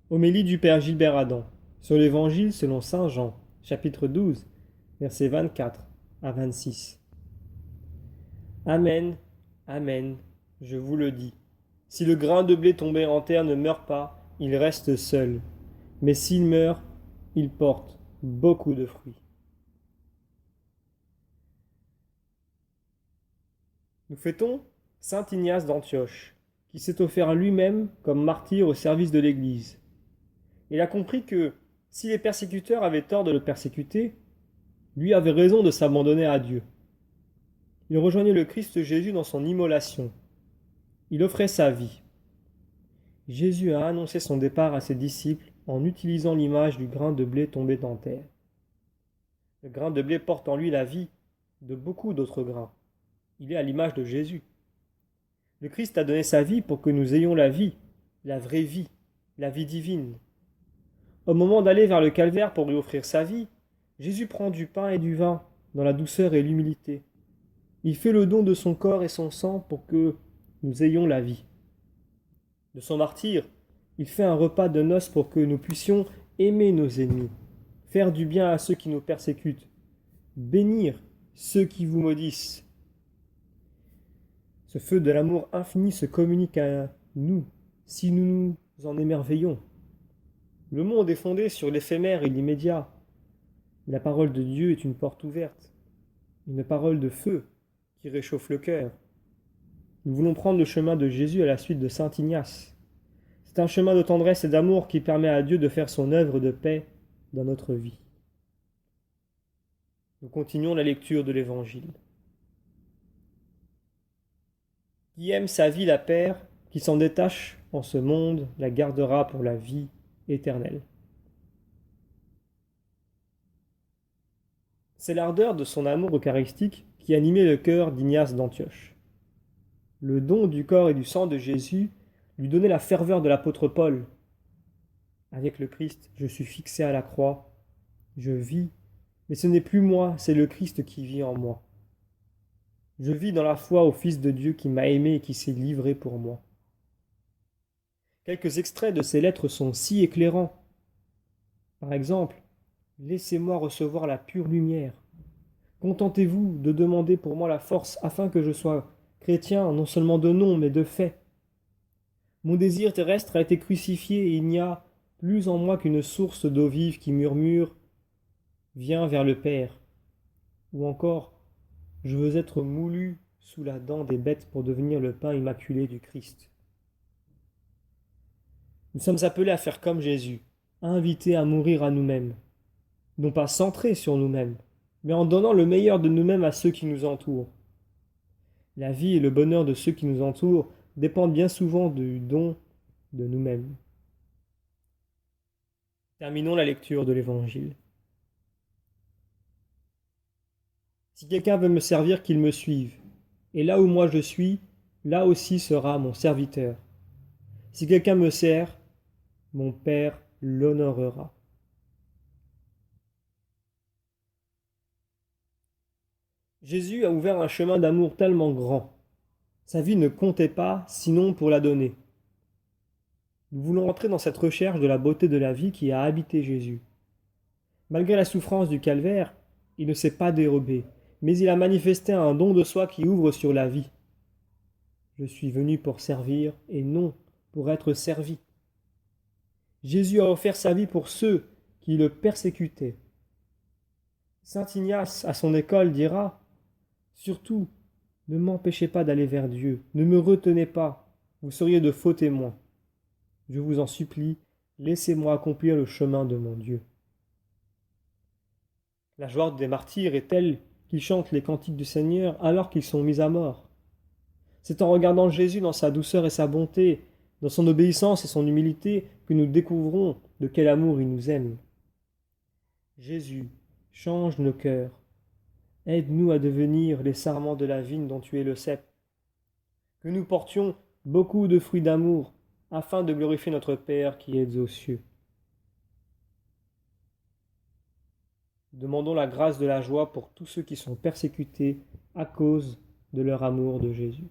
Homélie du Père Gilbert Adam sur l'Évangile selon saint Jean, chapitre 12, versets 24 à 26. Amen, amen, je vous le dis. Si le grain de blé tombé en terre ne meurt pas, il reste seul. Mais s'il meurt, il porte beaucoup de fruits. Nous fêtons saint Ignace d'Antioche, qui s'est offert lui-même comme martyr au service de l'Église. Il a compris que, si les persécuteurs avaient tort de le persécuter, lui avait raison de s'abandonner à Dieu. Il rejoignait le Christ Jésus dans son immolation. Il offrait sa vie. Jésus a annoncé son départ à ses disciples en utilisant l'image du grain de blé tombé en terre. Le grain de blé porte en lui la vie de beaucoup d'autres grains. Il est à l'image de Jésus. Le Christ a donné sa vie pour que nous ayons la vie, la vraie vie, la vie divine. Au moment d'aller vers le calvaire pour lui offrir sa vie, Jésus prend du pain et du vin dans la douceur et l'humilité. Il fait le don de son corps et son sang pour que nous ayons la vie. De son martyre, il fait un repas de noces pour que nous puissions aimer nos ennemis, faire du bien à ceux qui nous persécutent, bénir ceux qui vous maudissent. Ce feu de l'amour infini se communique à nous si nous nous en émerveillons. Le monde est fondé sur l'éphémère et l'immédiat. La parole de Dieu est une porte ouverte, une parole de feu qui réchauffe le cœur. Nous voulons prendre le chemin de Jésus à la suite de saint Ignace. C'est un chemin de tendresse et d'amour qui permet à Dieu de faire son œuvre de paix dans notre vie. Nous continuons la lecture de l'Évangile. Qui aime sa vie la perd, qui s'en détache en ce monde, la gardera pour la vie éternelle. C'est l'ardeur de son amour eucharistique qui animait le cœur d'Ignace d'Antioche. Le don du corps et du sang de Jésus lui donnait la ferveur de l'apôtre Paul. Avec le Christ, je suis fixé à la croix, je vis, mais ce n'est plus moi, c'est le Christ qui vit en moi. Je vis dans la foi au Fils de Dieu qui m'a aimé et qui s'est livré pour moi. Quelques extraits de ces lettres sont si éclairants. Par exemple, laissez-moi recevoir la pure lumière. Contentez-vous de demander pour moi la force afin que je sois chrétien non seulement de nom mais de fait. Mon désir terrestre a été crucifié et il n'y a plus en moi qu'une source d'eau vive qui murmure « Viens vers le Père ». Ou encore « Je veux être moulu sous la dent des bêtes pour devenir le pain immaculé du Christ ». Nous sommes appelés à faire comme Jésus, invités à mourir à nous-mêmes, non pas centrés sur nous-mêmes, mais en donnant le meilleur de nous-mêmes à ceux qui nous entourent. La vie et le bonheur de ceux qui nous entourent dépendent bien souvent du don de nous-mêmes. Terminons la lecture de l'Évangile. Si quelqu'un veut me servir, qu'il me suive, et là où moi je suis, là aussi sera mon serviteur. Si quelqu'un me sert, mon Père l'honorera. Jésus a ouvert un chemin d'amour tellement grand. Sa vie ne comptait pas, sinon pour la donner. Nous voulons entrer dans cette recherche de la beauté de la vie qui a habité Jésus. Malgré la souffrance du calvaire, il ne s'est pas dérobé, mais il a manifesté un don de soi qui ouvre sur la vie. Je suis venu pour servir et non pour être servi. Jésus a offert sa vie pour ceux qui le persécutaient. Saint Ignace, à son école, dira « Surtout, ne m'empêchez pas d'aller vers Dieu, ne me retenez pas, vous seriez de faux témoins. Je vous en supplie, laissez-moi accomplir le chemin de mon Dieu. » La joie des martyrs est telle qu'ils chantent les cantiques du Seigneur alors qu'ils sont mis à mort. C'est en regardant Jésus dans sa douceur et sa bonté, dans son obéissance et son humilité, que nous découvrons de quel amour il nous aime. Jésus, change nos cœurs. Aide-nous à devenir les sarments de la vigne dont tu es le cep. Que nous portions beaucoup de fruits d'amour, afin de glorifier notre Père qui est aux cieux. Demandons la grâce de la joie pour tous ceux qui sont persécutés à cause de leur amour de Jésus.